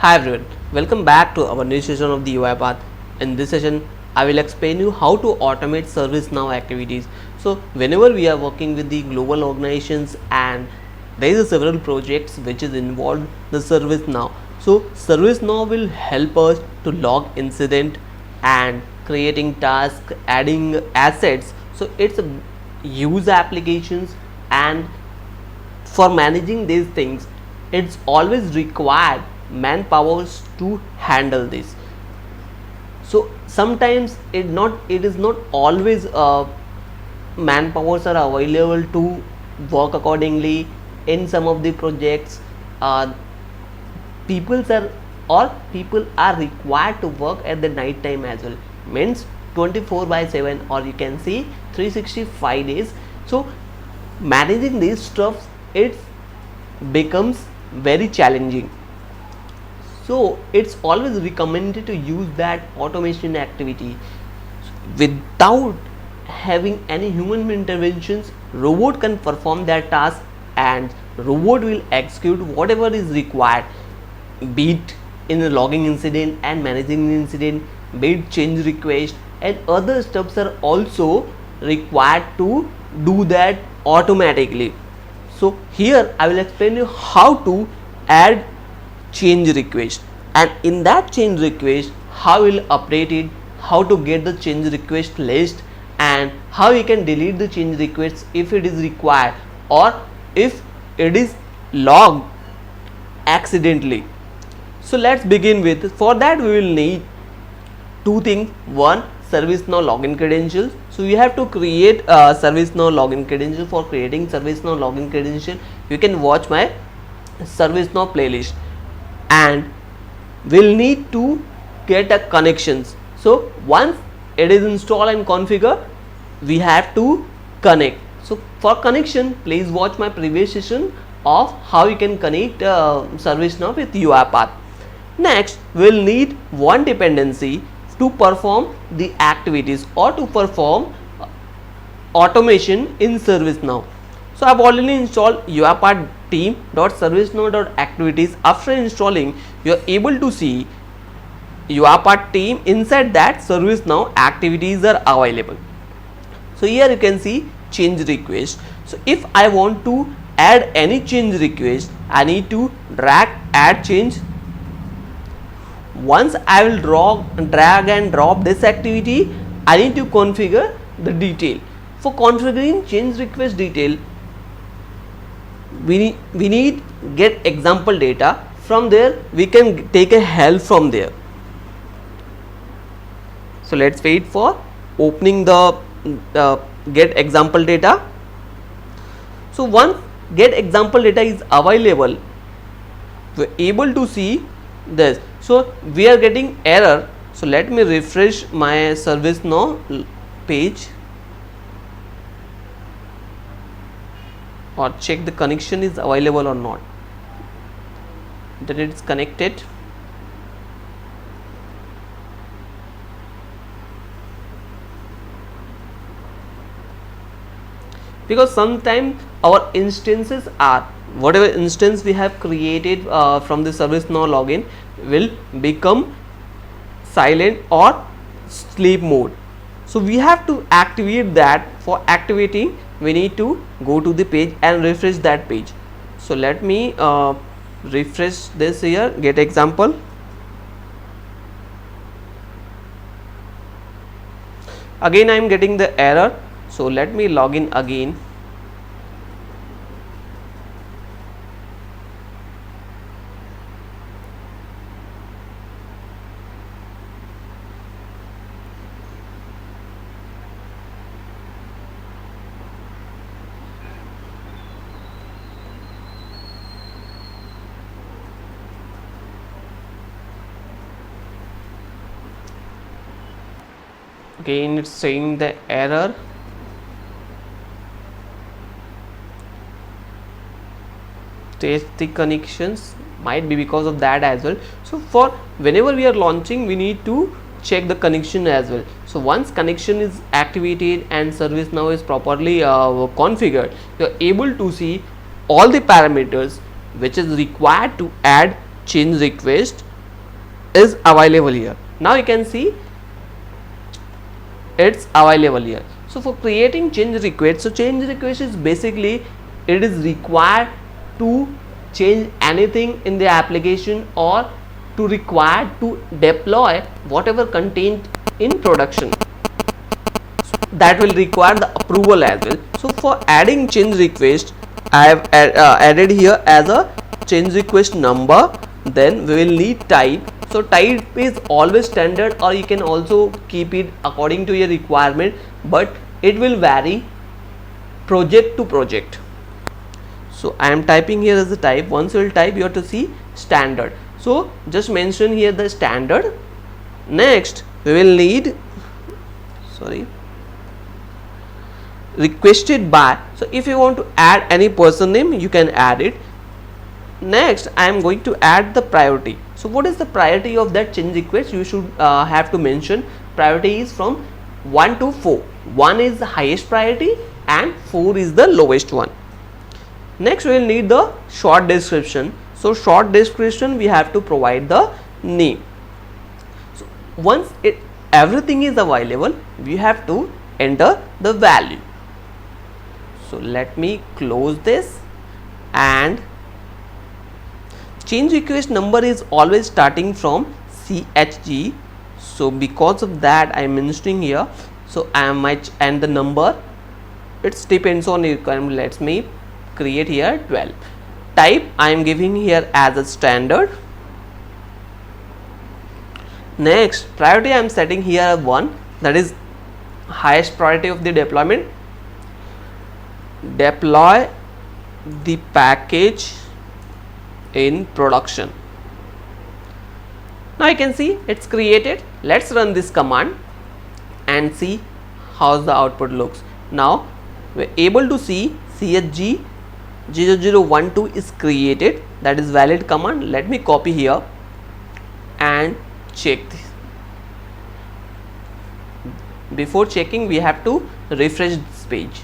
Hi everyone, welcome back to our new session of the UI path. In this session, I will explain you how to automate ServiceNow activities. So whenever we are working with the global organizations and there is several projects which is involved the ServiceNow. So ServiceNow will help us to log incident and creating tasks, adding assets. So it's a use applications, and for managing these things it's always required manpower to handle this. So sometimes it is not always manpowers are available to work accordingly. In some of the projects uh, people are required to work at the night time as well, means 24/7, or you can see 365 days. So managing these stuff, it becomes very challenging. So it's always recommended to use that automation activity. Without having any human interventions, robot can perform their task and robot will execute whatever is required, be it in a logging incident and managing the incident, be it change request, and other steps are also required to do that automatically. So here I will explain you how to add change request, and in that change request how will update it, how to get the change request list, and how you can delete the change requests if it is required or if it is logged accidentally. So let's begin with. For that we will need two things. One, ServiceNow login credentials. So you have to create a ServiceNow login credential. For creating ServiceNow login credential, you can watch my ServiceNow playlist, and we'll need to get a connections. So once it is installed and configured, we have to connect. So for connection, please watch my previous session of how you can connect ServiceNow with UiPath. Next, we'll need one dependency to perform the activities or to perform automation in ServiceNow. So I've already installed UiPath team.servicenow.activities. After installing, you are able to see UiPath team. Inside that, ServiceNow activities are available. So here you can see change request. So if I want to add any change request, I need to drag add change. Once I will drag and drop this activity, I need to configure the detail. For configuring change request detail, we need get example data. From there we can take a help from there. So let's wait for opening the get example data. So once get example data is available, we are able to see this. So we are getting error. So let me refresh my ServiceNow page or check the connection is available or not. Then it is connected. Because sometimes our instances are, whatever instance we have created from the ServiceNow login will become silent or sleep mode. So we have to activate that. For activating, we need to go to the page and refresh that page. So let me refresh this here, get example. Again I am getting the error. So let me log in again. Again it's saying the error. Test the connections, might be because of that as well. So for whenever we are launching, we need to check the connection as well. So once connection is activated and ServiceNow is properly configured, you are able to see all the parameters which is required to add change request is available here. Now you can see it's available here. So for creating change request, so change request is basically it is required to change anything in the application or to require to deploy whatever content in production. So that will require the approval as well. So for adding change request, I have added here as a change request number. Then we will need type. So type is always standard, or you can also keep it according to your requirement, but it will vary project to project. So I am typing here as a type. Once you will type, you have to see standard. So just mention here the standard. Next we will need requested by. So if you want to add any person name, you can add it. Next I am going to add the priority. So what is the priority of that change request? You should have to mention priority is from 1 to 4. 1 is the highest priority and 4 is the lowest one. Next we will need the short description. So short description we have to provide the name. So once everything is available, we have to enter the value. So let me close this, and change request number is always starting from CHG. So because of that I am mentioning here. So I am and the number, it depends on your requirement. Let me create here 12. Type I am giving here as a standard. Next priority I am setting here 1, that is highest priority of the deployment. Deploy the package in production. Now you can see it's created. Let's run this command and see how the output looks. Now we're able to see CHG 0012 is created. That is valid command. Let me copy here and check this. Before checking, we have to refresh this page.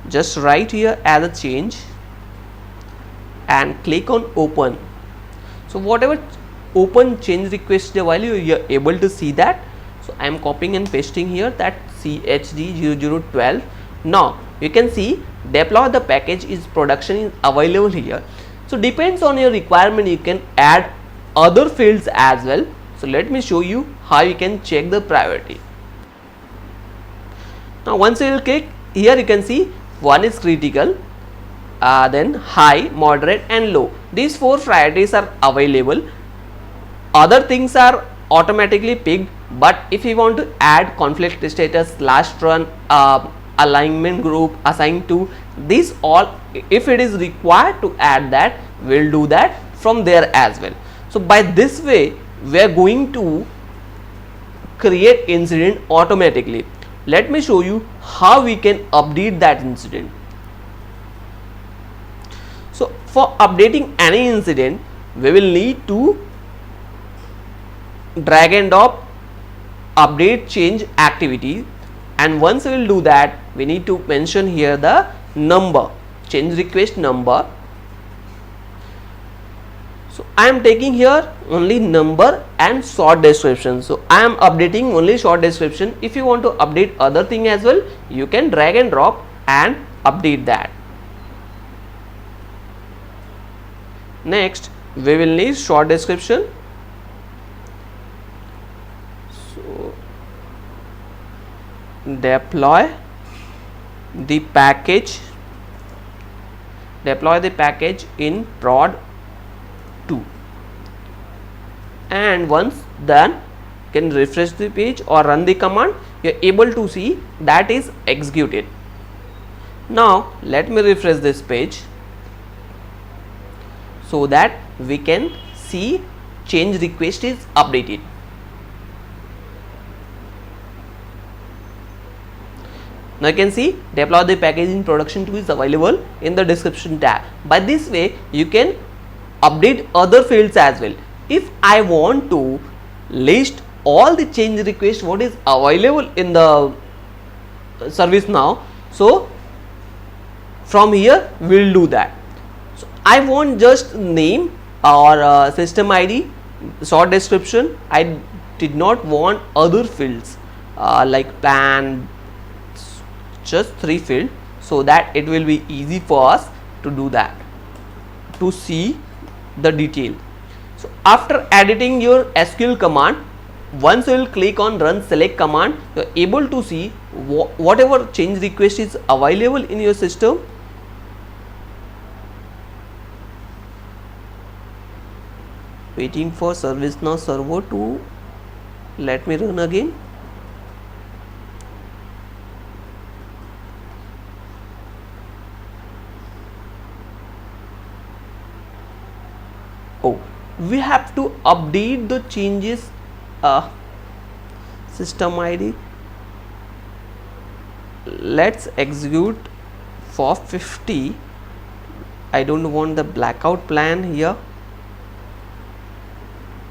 Just write here as a change and click on open. So whatever open change request value, you are able to see that. So I am copying and pasting here that CHG 0012. Now you can see deploy the package is production is available here. So depends on your requirement, you can add other fields as well. So let me show you how you can check the priority. Now once you will click here, you can see 1 is critical, then high, moderate and low. These 4 priorities are available. Other things are automatically picked, but if you want to add conflict status, last run, alignment group, assign to, these all, if it is required to add that, we'll do that from there as well. So by this way we are going to create incident automatically. Let me show you how we can update that incident. So for updating any incident, we will need to drag and drop update change activity, and once we will do that, we need to mention here the number, change request number. So I am taking here only number and short description. So I am updating only short description. If you want to update other thing as well, you can drag and drop and update that. Next we will need short description. So deploy the package in prod 2, and once done, can refresh the page or run the command. You are able to see that is executed. Now let me refresh this page so that we can see change request is updated. Now you can see deploy the package in production 2 is available in the description tab. By this way you can update other fields as well. If I want to list all the change requests what is available in the service now, so from here we'll do that. So I want just name or system ID, short description. I did not want other fields like plan, just 3 fields, so that it will be easy for us to do that, to see the detail. So after editing your SQL command, once you will click on run select command, you are able to see whatever change request is available in your system. Waiting for ServiceNow server to let me run again. Oh, we have to update the changes system ID. Let's execute for 50. I don't want the blackout plan here,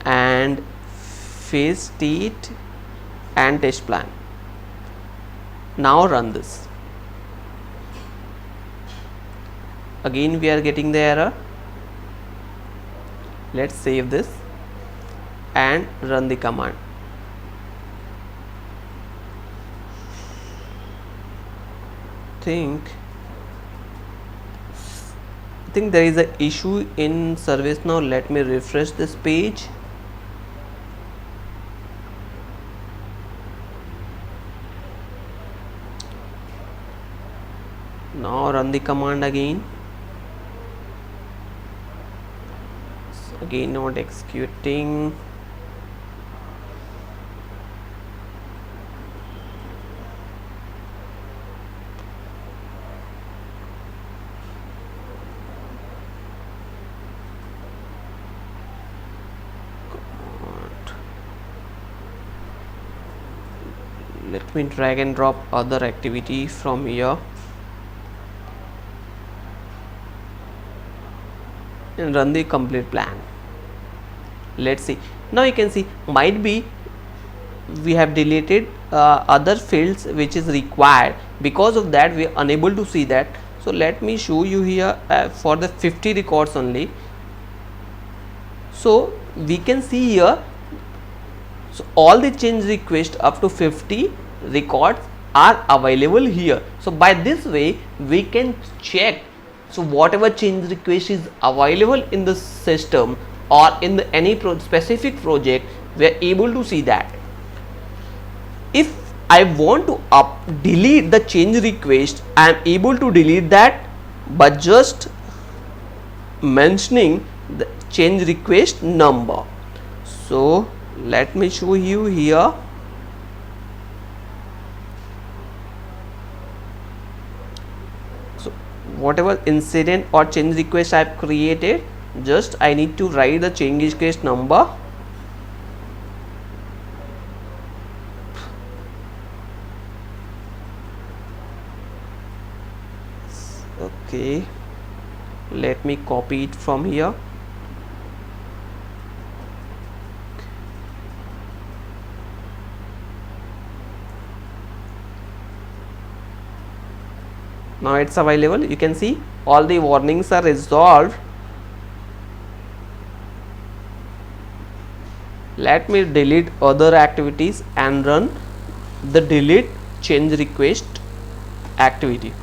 and phase state and test plan. Now run this. Again we are getting the error. Let's save this and run the command. I think there is an issue in ServiceNow. Let me refresh this page. Now run the command again. Again not executing. Let me drag and drop other activity from here and run the complete plan. Let's see. Now you can see, might be we have deleted other fields which is required. Because of that we are unable to see that. So let me show you here for the 50 records only. So we can see here, so all the change requests up to 50 records are available here. So by this way we can check, so whatever change request is available in the system or in the any specific project, we are able to see that. If I want to delete the change request, I am able to delete that by just mentioning the change request number. So let me show you here. So whatever incident or change request I have created, just I need to write the change request number. Okay, let me copy it from here. Now it's available. You can see all the warnings are resolved. Let me delete other activities and run the delete change request activity.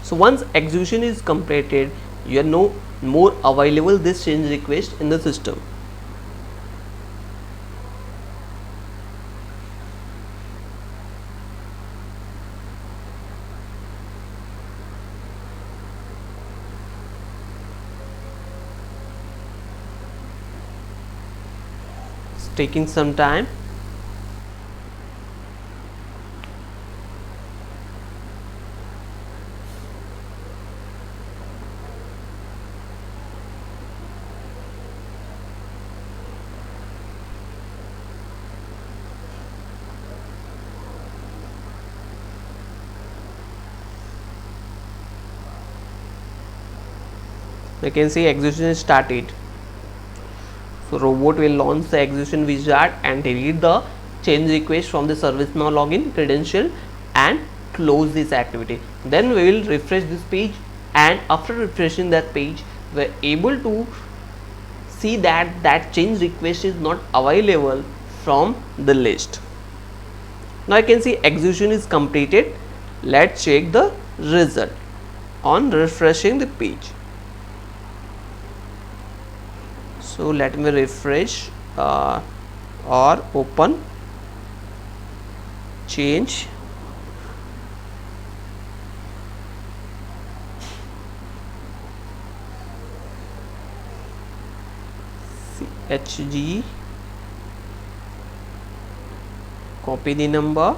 So once execution is completed, you are no more available this change request in the system. It's taking some time. You can see execution is started. So robot will launch the execution wizard and delete the change request from the ServiceNow login credential and close this activity. Then we will refresh this page, and after refreshing that page, we are able to see that change request is not available from the list. Now I can see execution is completed. Let's check the result on refreshing the page. So let me refresh or open change HG, copy the number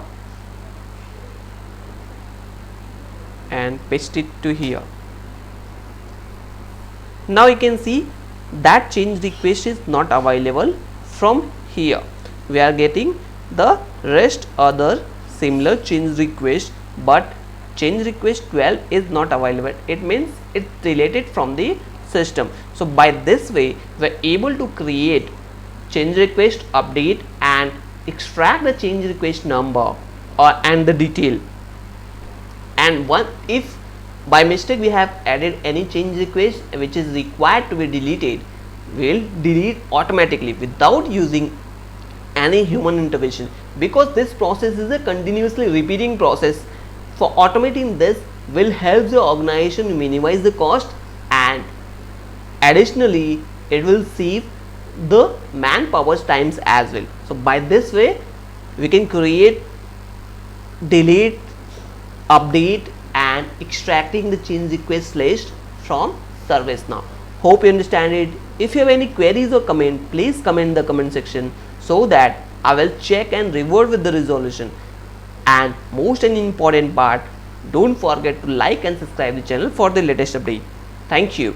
and paste it to here. Now you can see that change request is not available from here. We are getting the rest other similar change request, but change request 12 is not available. It means it's deleted from the system. So by this way we are able to create change request, update and extract the change request number and the detail. And if by mistake we have added any change request which is required to be deleted, we will delete automatically without using any human intervention, because this process is a continuously repeating process. For automating this will help the organization to minimize the cost, and additionally it will save the manpower times as well. So by this way we can create, delete, update and extracting the change request list from ServiceNow. Hope you understand it. If you have any queries or comment, please comment in the comment section so that I will check and revert with the resolution. And most important part, don't forget to like and subscribe the channel for the latest update. Thank you.